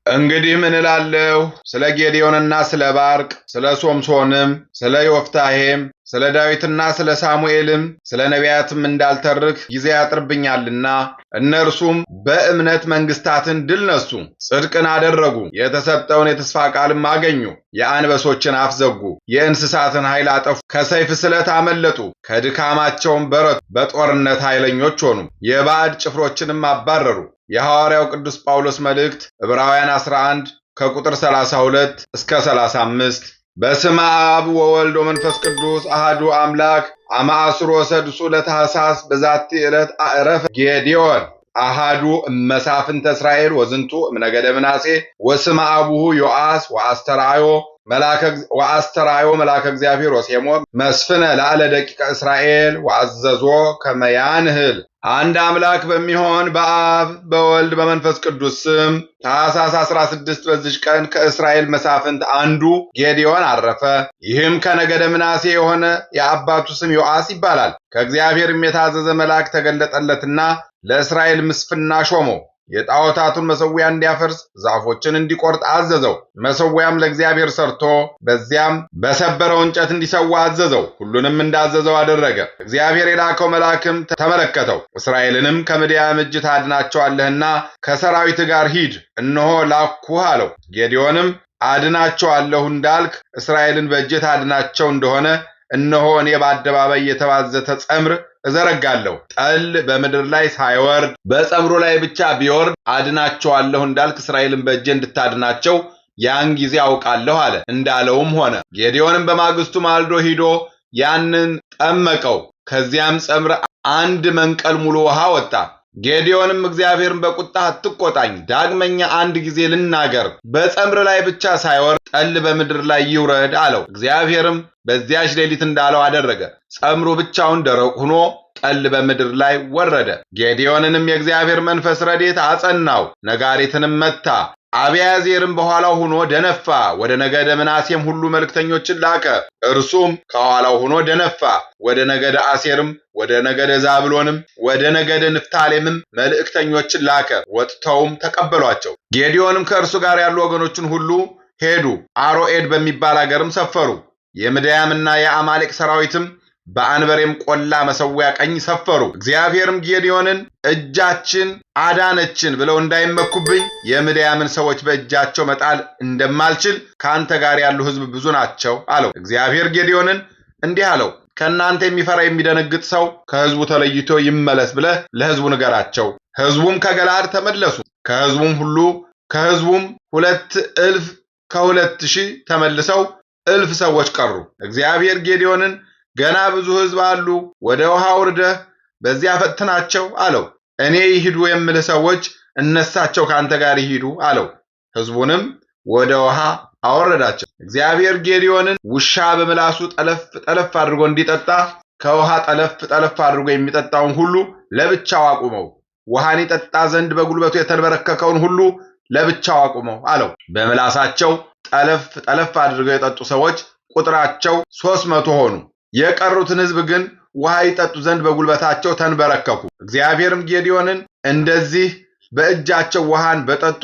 እንግዲህ ምን እላለሁ? ስለ ጌዴዎንና ስለ ባርቅ፣ ስለ ሶምሶንም፣ ስለ ዮፍታሔም፣ ስለ ዳዊትና ስለ ሳሙኤልም ስለ ነቢያትም እንዳልተርክ ጊዜ ያጥርብኛልና። እነርሱም በእምነት መንግስታትን ድል ነሱ፣ ጽድቅን አደረጉ፣ የተሰጠውን የተስፋ ቃልም አገኙ። የአንበሶችን አፍ ዘጉ፣ የእንስሳትን ኃይል አጠፉ፣ ከሰይፍ ስለት አመለጡ፣ ከድካማቸውም በረቱ፣ በጦርነት ኃይለኞች ሆኑ፣ የባዕድ ጭፍሮችንም አባረሩ። የሐዋርያው ቅዱስ ጳውሎስ መልእክት ዕብራውያን 11 ከቁጥር 32 እስከ 35። በስመ አብ ወወልድ ወመንፈስ ቅዱስ አሐዱ አምላክ አማእስሮ ሰድሱ ለታኅሳስ በዛቲ ዕለት አዕረፈ ጌዴዎን አሐዱ እመሳፍንተ እስራኤል ወዝንቱ እምነገደ ምናሴ ወስመ አቡሁ ዮአስ ወአስተርአዮ መልአከ እግዚአብሔር ወሴሞ መስፍነ ላዕለ ደቂቀ እስራኤል ወአዘዞ ከመ ያንህል። አንድ አምላክ በሚሆን በአብ በወልድ በመንፈስ ቅዱስ ስም ታኅሳስ 16 በዚች ቀን ከእስራኤል መሳፍንት አንዱ ጌዴዎን አረፈ። ይህም ከነገደ ምናሴ የሆነ የአባቱ ስም ዮአስ ይባላል። ከእግዚአብሔርም የታዘዘ መልአክ ተገለጠለትና ለእስራኤል ምስፍና ሾመው። የጣዖታቱን መሠዊያ እንዲያፈርስ ዛፎችን እንዲቆርጥ አዘዘው። መሠዊያም ለእግዚአብሔር ሰርቶ በዚያም በሰበረው እንጨት እንዲሰዋ አዘዘው። ሁሉንም እንዳዘዘው አደረገ። እግዚአብሔር የላከው መልአክም ተመለከተው። እስራኤልንም ከምድያም እጅ ታድናቸዋለህና ከሰራዊት ጋር ሂድ፣ እነሆ ላኩህ አለው። ጌዴዎንም አድናቸዋለሁ እንዳልክ እስራኤልን በእጄ ታድናቸው እንደሆነ እነሆ እኔ በአደባባይ የተባዘተ ጸምር እዘረጋለሁ። ጠል በምድር ላይ ሳይወርድ በጸምሩ ላይ ብቻ ቢወርድ አድናቸዋለሁ እንዳልክ እስራኤልን በእጄ እንድታድናቸው ያን ጊዜ አውቃለሁ አለ። እንዳለውም ሆነ። ጌዴዎንም በማግስቱ ማልዶ ሂዶ ያንን ጠመቀው። ከዚያም ጸምር 1 መንቀል ሙሉ ውሃ ወጣ። ጌዴዎንም እግዚአብሔርን በቁጣ አትቆጣኝ፣ ዳግመኛ 1 ጊዜ ልናገር፣ በጸምር ላይ ብቻ ሳይወርድ ጠል በምድር ላይ ይውረድ አለው። እግዚአብሔርም በዚያች ሌሊት እንዳለው አደረገ። ጸምሩ ብቻውን ደረቅ ሆኖ ጠል በምድር ላይ ወረደ። ጌዴዎንንም የእግዚአብሔር መንፈስ ረድኤት አጸናው፣ ነጋሪትንም መታ። አብያዜርም በኋላው ሆኖ ደነፋ። ወደ ነገደ ምናሴም ሁሉ መልእክተኞችን ላከ። እርሱም ከኋላው ሆኖ ደነፋ። ወደ ነገደ አሴርም፣ ወደ ነገደ ዛብሎንም፣ ወደ ነገደ ንፍታሌምም መልእክተኞችን ላከ። ወጥተውም ተቀበሏቸው። ጌዴዎንም ከእርሱ ጋር ያሉ ወገኖችን ሁሉ ሄዱ። አሮኤድ በሚባል አገርም ሰፈሩ። የምድያምና የአማሌቅ ሰራዊትም በአንበሬም ቆላ መሠዊያ ቀኝ ሰፈሩ። እግዚአብሔርም ጌዴዎንን እጃችን አዳነችን ብለው እንዳይመኩብኝ የምድያምን ሰዎች በእጃቸው መጣል እንደማልችል ከአንተ ጋር ያሉ ሕዝብ ብዙ ናቸው አለው። እግዚአብሔር ጌዴዎንን እንዲህ አለው፣ ከእናንተ የሚፈራ የሚደነግጥ ሰው ከሕዝቡ ተለይቶ ይመለስ ብለህ ለሕዝቡ ንገራቸው። ሕዝቡም ከገለዓድ ተመለሱ። ከሕዝቡም 2,000 ከ2,000 ተመልሰው 1,000 ሰዎች ቀሩ። እግዚአብሔር ጌዴዎንን ገና ብዙ ሕዝብ አሉ፣ ወደ ውሃ ውርደህ በዚያ ፈትናቸው አለው። እኔ ይሂዱ የምልህ ሰዎች እነሳቸው ከአንተ ጋር ይሂዱ አለው። ሕዝቡንም ወደ ውሃ አወረዳቸው። እግዚአብሔር ጌዴዎንን ውሻ በምላሱ ጠለፍ ጠለፍ አድርጎ እንዲጠጣ ከውሃ ጠለፍ ጠለፍ አድርጎ የሚጠጣውን ሁሉ ለብቻው አቁመው፣ ውሃን ይጠጣ ዘንድ በጉልበቱ የተንበረከከውን ሁሉ ለብቻው አቁመው አለው። በምላሳቸው ጠለፍ ጠለፍ አድርገው የጠጡ ሰዎች ቁጥራቸው 300 ሆኑ። የቀሩትን ሕዝብ ግን ውሃ ይጠጡ ዘንድ በጉልበታቸው ተንበረከኩ። እግዚአብሔርም ጌዴዎንን እንደዚህ በእጃቸው ውሃን በጠጡ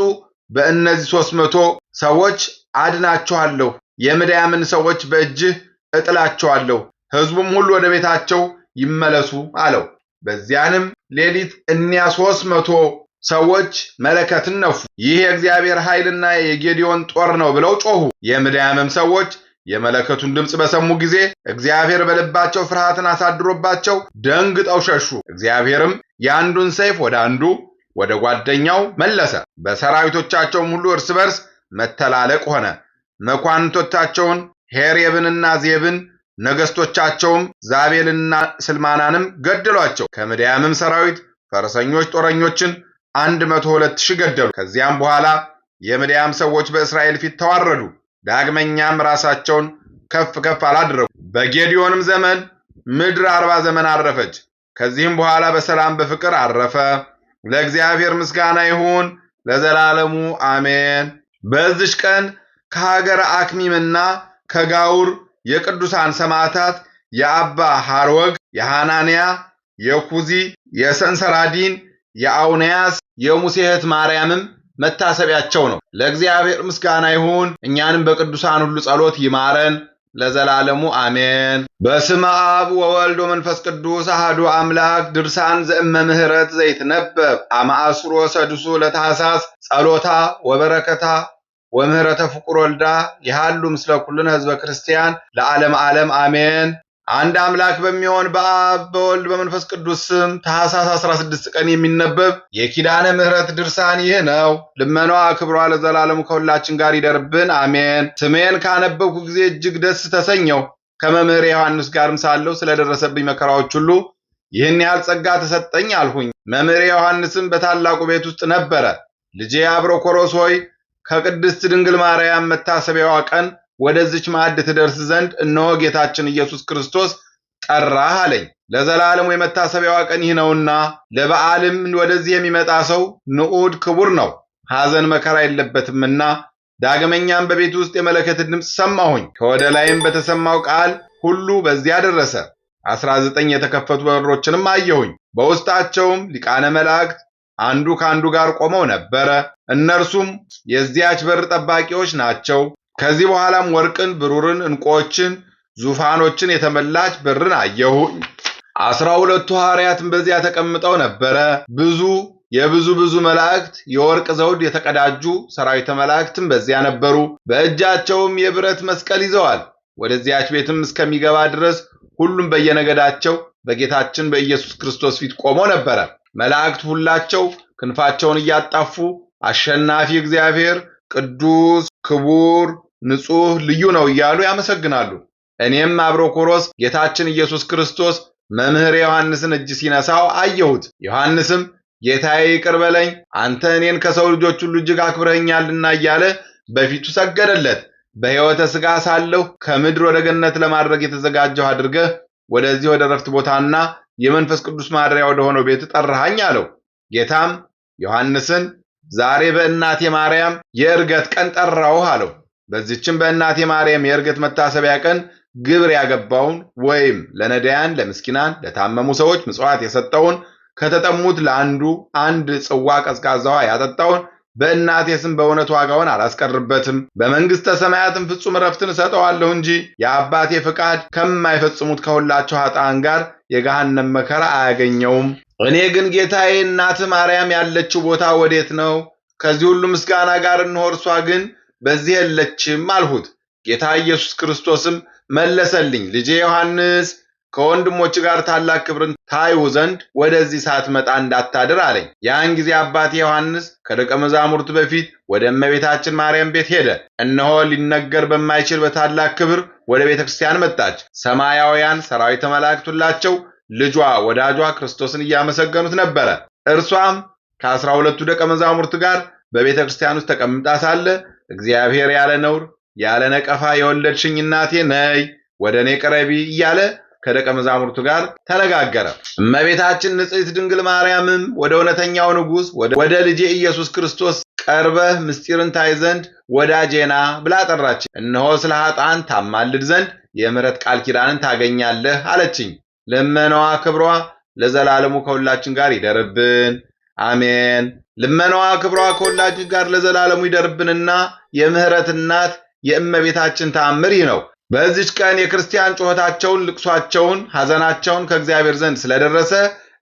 በእነዚህ 300 ሰዎች አድናቸዋለሁ፣ የምድያምን ሰዎች በእጅህ እጥላቸዋለሁ፣ ሕዝቡም ሁሉ ወደ ቤታቸው ይመለሱ አለው። በዚያንም ሌሊት እኒያ 300 ሰዎች መለከትን ነፉ። ይህ የእግዚአብሔር ኃይልና የጌዴዎን ጦር ነው ብለው ጮኹ። የምድያምም ሰዎች የመለከቱን ድምፅ በሰሙ ጊዜ እግዚአብሔር በልባቸው ፍርሃትን አሳድሮባቸው ደንግጠው ሸሹ። እግዚአብሔርም የአንዱን ሰይፍ ወደ አንዱ ወደ ጓደኛው መለሰ። በሰራዊቶቻቸውም ሁሉ እርስ በርስ መተላለቅ ሆነ። መኳንንቶቻቸውን ሄሬብንና ዜብን፣ ነገሥቶቻቸውም ዛቤልንና ስልማናንም ገደሏቸው። ከምድያምም ሰራዊት ፈረሰኞች ጦረኞችን 102,000 ገደሉ። ከዚያም በኋላ የምድያም ሰዎች በእስራኤል ፊት ተዋረዱ። ዳግመኛም ራሳቸውን ከፍ ከፍ አላደረጉ። በጌዴዎንም ዘመን ምድር 40 ዘመን አረፈች። ከዚህም በኋላ በሰላም በፍቅር አረፈ። ለእግዚአብሔር ምስጋና ይሁን ለዘላለሙ አሜን። በዚች ቀን ከሀገረ አክሚምና ከጋውር የቅዱሳን ሰማዕታት የአባ ሐርወግ፣ የሐናንያ፣ የኩዚ፣ የሰንሰራዲን፣ የአውንያስ፣ የሙሴ እህት ማርያምም መታሰቢያቸው ነው። ለእግዚአብሔር ምስጋና ይሁን። እኛንም በቅዱሳን ሁሉ ጸሎት ይማረን ለዘላለሙ አሜን። በስመ አብ ወወልድ ወመንፈስ ቅዱስ አሐዱ አምላክ። ድርሳን ዘእመ ምህረት ዘይትነበብ አማእስሮ ሰዱሱ ለታኅሳስ ጸሎታ ወበረከታ ወምህረተ ፍቁር ወልዳ ይሃሉ ምስለ ኩልነ ሕዝበ ክርስቲያን ለዓለም ዓለም አሜን። አንድ አምላክ በሚሆን በአብ በወልድ በመንፈስ ቅዱስ ስም ታኅሳስ 16 ቀን የሚነበብ የኪዳነ ምህረት ድርሳን ይህ ነው። ልመናዋ ክብሯ ለዘላለሙ ከሁላችን ጋር ይደርብን አሜን። ስሜን ካነበብኩ ጊዜ እጅግ ደስ ተሰኘው። ከመምህር ዮሐንስ ጋርም ሳለሁ ስለደረሰብኝ መከራዎች ሁሉ ይህን ያህል ጸጋ ተሰጠኝ አልሁኝ። መምህር ዮሐንስም በታላቁ ቤት ውስጥ ነበረ። ልጄ አብሮኮሮስ ሆይ ከቅድስት ድንግል ማርያም መታሰቢያዋ ቀን ወደዚች ማዕድ ትደርስ ዘንድ እነሆ ጌታችን ኢየሱስ ክርስቶስ ጠራህ አለኝ። ለዘላለሙ የመታሰቢያዋ ቀን ይህ ነውና ለበዓልም ወደዚህ የሚመጣ ሰው ንዑድ ክቡር ነው፣ ሐዘን መከራ የለበትምና። ዳግመኛም በቤት ውስጥ የመለከትን ድምፅ ሰማሁኝ። ከወደ ላይም በተሰማው ቃል ሁሉ በዚያ ደረሰ። 19 የተከፈቱ በሮችንም አየሁኝ። በውስጣቸውም ሊቃነ መላእክት አንዱ ከአንዱ ጋር ቆመው ነበረ። እነርሱም የዚያች በር ጠባቂዎች ናቸው። ከዚህ በኋላም ወርቅን፣ ብሩርን፣ ዕንቁዎችን፣ ዙፋኖችን የተመላች በርን አየሁኝ። 12ቱ ሐዋርያትም በዚያ ተቀምጠው ነበረ። ብዙ መላእክት የወርቅ ዘውድ የተቀዳጁ ሰራዊተ መላእክትም በዚያ ነበሩ። በእጃቸውም የብረት መስቀል ይዘዋል። ወደዚያች ቤትም እስከሚገባ ድረስ ሁሉም በየነገዳቸው በጌታችን በኢየሱስ ክርስቶስ ፊት ቆመው ነበረ። መላእክት ሁላቸው ክንፋቸውን እያጣፉ አሸናፊ እግዚአብሔር ቅዱስ፣ ክቡር፣ ንጹሕ፣ ልዩ ነው እያሉ ያመሰግናሉ። እኔም አብሮኮሮስ ጌታችን ኢየሱስ ክርስቶስ መምህር ዮሐንስን እጅ ሲነሳው አየሁት። ዮሐንስም ጌታዬ ይቅር በለኝ፣ አንተ እኔን ከሰው ልጆች ሁሉ እጅግ አክብረኸኛልና እያለ በፊቱ ሰገደለት። በሕይወተ ሥጋ ሳለሁ ከምድር ወደ ገነት ለማድረግ የተዘጋጀሁ አድርገህ ወደዚህ ወደ ረፍት ቦታና የመንፈስ ቅዱስ ማደሪያ ወደ ሆነው ቤት ጠራኸኝ አለው። ጌታም ዮሐንስን ዛሬ በእናቴ ማርያም የዕርገት ቀን ጠራሁህ አለው። በዚህችም በእናቴ ማርያም የዕርገት መታሰቢያ ቀን ግብር ያገባውን ወይም ለነዳያን፣ ለምስኪናን፣ ለታመሙ ሰዎች ምጽዋት የሰጠውን ከተጠሙት ለአንዱ አንድ ጽዋ ቀዝቃዛ ውሃ ያጠጣውን በእናቴ ስም በእውነት ዋጋውን አላስቀርበትም። በመንግሥተ ሰማያትም ፍጹም ዕረፍትን እሰጠዋለሁ እንጂ የአባቴ ፍቃድ ከማይፈጽሙት ከሁላቸው ኃጥአን ጋር የገሃነም መከራ አያገኘውም። እኔ ግን ጌታዬ እናትህ ማርያም ያለችው ቦታ ወዴት ነው? ከዚህ ሁሉ ምስጋና ጋር እነሆ እርሷ ግን በዚህ የለችም አልሁት። ጌታ ኢየሱስ ክርስቶስም መለሰልኝ፣ ልጄ ዮሐንስ ከወንድሞች ጋር ታላቅ ክብርን ታዩ ዘንድ ወደዚህ ሳትመጣ እንዳታድር አለኝ። ያን ጊዜ አባቴ ዮሐንስ ከደቀ መዛሙርቱ በፊት ወደ እመቤታችን ማርያም ቤት ሄደ። እነሆ ሊነገር በማይችል በታላቅ ክብር ወደ ቤተ ክርስቲያን መጣች። ሰማያውያን ሰራዊተ መላእክት ሁላቸው ልጇ ወዳጇ ክርስቶስን እያመሰገኑት ነበረ። እርሷም ከ12ቱ ደቀ መዛሙርት ጋር በቤተ ክርስቲያን ውስጥ ተቀምጣ ሳለ እግዚአብሔር ያለ ነውር ያለ ነቀፋ የወለድሽኝ እናቴ ነይ፣ ወደ እኔ ቅረቢ እያለ ከደቀ መዛሙርቱ ጋር ተነጋገረ። እመቤታችን ንጽሕት ድንግል ማርያምም ወደ እውነተኛው ንጉሥ ወደ ልጄ ኢየሱስ ክርስቶስ ቀርበህ ምስጢርን ታይ ዘንድ ወዳጄና ብላ ጠራች። እነሆ ስለ ኃጥአን ታማልድ ዘንድ የምሕረት ቃል ኪዳንን ታገኛለህ አለችኝ። ልመናዋ ክብሯ ለዘላለሙ ከሁላችን ጋር ይደርብን አሜን። ልመናዋ ክብሯ ከሁላችን ጋር ለዘላለሙ ይደርብንና የምሕረት እናት የእመቤታችን ተአምር ይህ ነው። በዚች ቀን የክርስቲያን ጩኸታቸውን፣ ልቅሷቸውን፣ ሐዘናቸውን ከእግዚአብሔር ዘንድ ስለደረሰ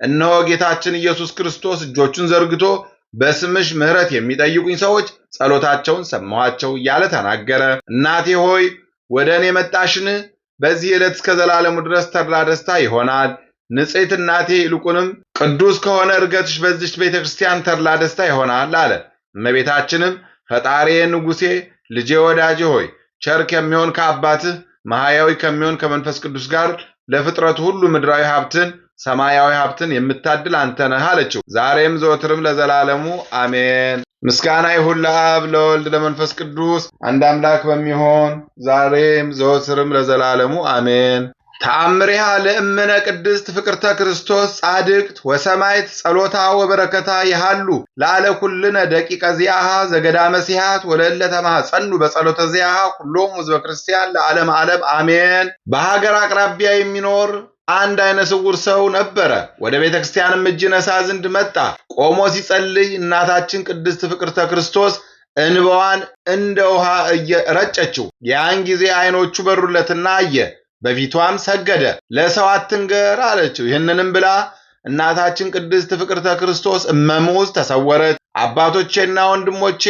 እነሆ ጌታችን ኢየሱስ ክርስቶስ እጆቹን ዘርግቶ በስምሽ ምሕረት የሚጠይቁኝ ሰዎች ጸሎታቸውን ሰማኋቸው እያለ ተናገረ። እናቴ ሆይ ወደ እኔ መጣሽን? በዚህ ዕለት እስከ ዘላለሙ ድረስ ተድላ ደስታ ይሆናል። ንጽሕት እናቴ ይልቁንም ቅዱስ ከሆነ ዕርገትሽ በዚች ቤተ ክርስቲያን ተድላ ደስታ ይሆናል አለ። እመቤታችንም ፈጣሪዬ፣ ንጉሴ፣ ልጄ፣ ወዳጄ ሆይ ቸር ከሚሆን ከአባትህ ማህያዊ ከሚሆን ከመንፈስ ቅዱስ ጋር ለፍጥረቱ ሁሉ ምድራዊ ሀብትን ሰማያዊ ሀብትን የምታድል አንተ ነህ አለችው። ዛሬም ዘወትርም ለዘላለሙ አሜን። ምስጋና ይሁን ለአብ ለወልድ ለመንፈስ ቅዱስ አንድ አምላክ በሚሆን ዛሬም ዘወትርም ለዘላለሙ አሜን። ተአምሪሃ ለእምነ ቅድስት ፍቅርተ ክርስቶስ ጻድቅት ወሰማይት ጸሎታ ወበረከታ ይሃሉ ለዓለ ኩልነ ደቂቀ ዚአሃ ዘገዳመ ሲሃት ወለለ ተማጸኑ በጸሎተ ዚአሃ ሁሉም ሕዝበ ክርስቲያን ለዓለም ዓለም አሜን። በሀገር አቅራቢያ የሚኖር አንድ አይነ ስውር ሰው ነበረ። ወደ ቤተ ክርስቲያንም እጅ ነሳ ዘንድ መጣ። ቆሞ ሲጸልይ እናታችን ቅድስት ፍቅርተ ክርስቶስ እንባዋን እንደ ውሃ ረጨችው። ያን ጊዜ አይኖቹ በሩለትና አየ፣ በፊቷም ሰገደ። ለሰው አትንገር አለችው። ይህንንም ብላ እናታችን ቅድስት ፍቅርተ ክርስቶስ እመሙዝ ተሰወረች። አባቶቼና ወንድሞቼ፣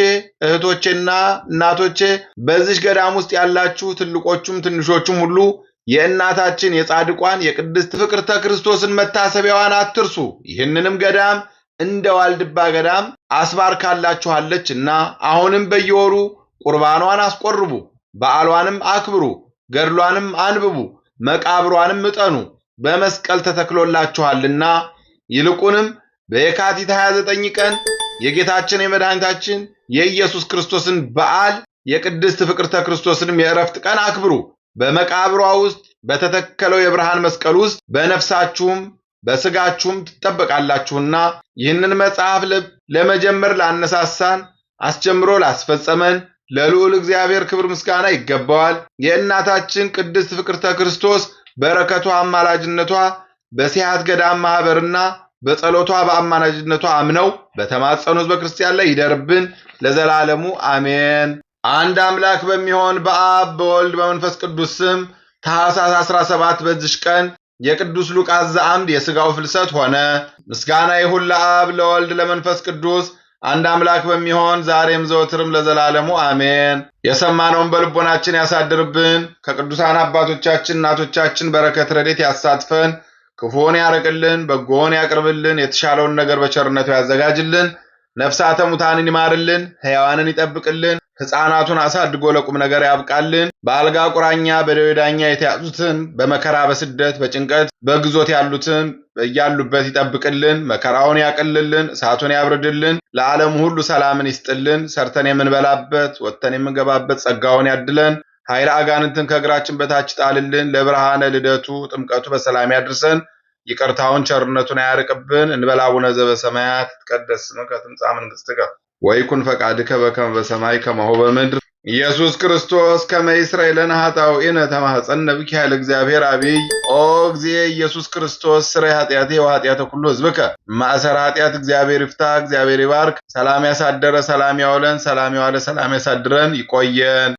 እህቶቼና እናቶቼ፣ በዚህ ገዳም ውስጥ ያላችሁ ትልቆቹም ትንሾቹም ሁሉ የእናታችን የጻድቋን የቅድስት ፍቅርተ ክርስቶስን መታሰቢያዋን አትርሱ። ይህንንም ገዳም እንደ ዋልድባ ገዳም አስባርካላችኋለችና አሁንም በየወሩ ቁርባኗን አስቆርቡ፣ በዓሏንም አክብሩ፣ ገድሏንም አንብቡ፣ መቃብሯንም እጠኑ፣ በመስቀል ተተክሎላችኋልና። ይልቁንም በየካቲት 29 ቀን የጌታችን የመድኃኒታችን የኢየሱስ ክርስቶስን በዓል የቅድስት ፍቅርተ ክርስቶስንም የዕረፍት ቀን አክብሩ። በመቃብሯ ውስጥ በተተከለው የብርሃን መስቀል ውስጥ በነፍሳችሁም በስጋችሁም ትጠበቃላችሁና። ይህንን መጽሐፍ ለመጀመር ላነሳሳን አስጀምሮ ላስፈጸመን ለልዑል እግዚአብሔር ክብር ምስጋና ይገባዋል። የእናታችን ቅድስት ፍቅርተ ክርስቶስ በረከቷ አማላጅነቷ በሲሃት ገዳም ማህበርና በጸሎቷ በአማላጅነቷ አምነው በተማጸኑ ሕዝበ ክርስቲያን ላይ ይደርብን ለዘላለሙ አሜን። አንድ አምላክ በሚሆን በአብ በወልድ በመንፈስ ቅዱስ ስም ታኅሳስ 17 በዚች ቀን የቅዱስ ሉቃስ ዘአምድ የሥጋው ፍልሰት ሆነ። ምስጋና ይሁን ለአብ ለወልድ ለመንፈስ ቅዱስ አንድ አምላክ በሚሆን ዛሬም ዘወትርም ለዘላለሙ አሜን። የሰማነውን በልቦናችን ያሳድርብን። ከቅዱሳን አባቶቻችን እናቶቻችን በረከት ረድኤት ያሳትፈን። ክፉውን ያርቅልን፣ በጎውን ያቅርብልን፣ የተሻለውን ነገር በቸርነቱ ያዘጋጅልን። ነፍሳተ ሙታንን ይማርልን፣ ሕያዋንን ይጠብቅልን፣ ሕፃናቱን አሳድጎ ለቁም ነገር ያብቃልን። በአልጋ ቁራኛ በደዌ ዳኛ የተያዙትን በመከራ በስደት በጭንቀት በግዞት ያሉትን እያሉበት ይጠብቅልን፣ መከራውን ያቅልልን፣ እሳቱን ያብርድልን። ለዓለሙ ሁሉ ሰላምን ይስጥልን። ሰርተን የምንበላበት ወጥተን የምንገባበት ጸጋውን ያድለን። ኃይለ አጋንንትን ከእግራችን በታች ጣልልን። ለብርሃነ ልደቱ ጥምቀቱ በሰላም ያድርሰን። ይቅርታውን ቸርነቱን አያርቅብን። እንበል አቡነ ዘበሰማያት ይትቀደስ ስምከ ትምጻእ መንግሥትከ ወይኩን ፈቃድከ በከመ በሰማይ ከማሁ በምድር ኢየሱስ ክርስቶስ ከመ ይስረይ ለነ ኃጣውኢነ ተማኅፀነ ብከ ኃይለ እግዚአብሔር አብይ ኦ እግዚእ ኢየሱስ ክርስቶስ ስረይ ኃጢአቴ ወኃጢአተ ኩሉ ሕዝብከ ማእሰረ ኃጢአት እግዚአብሔር ይፍታ። እግዚአብሔር ይባርክ። ሰላም ያሳደረ ሰላም ያውለን፣ ሰላም ያዋለ ሰላም ያሳድረን። ይቆየን።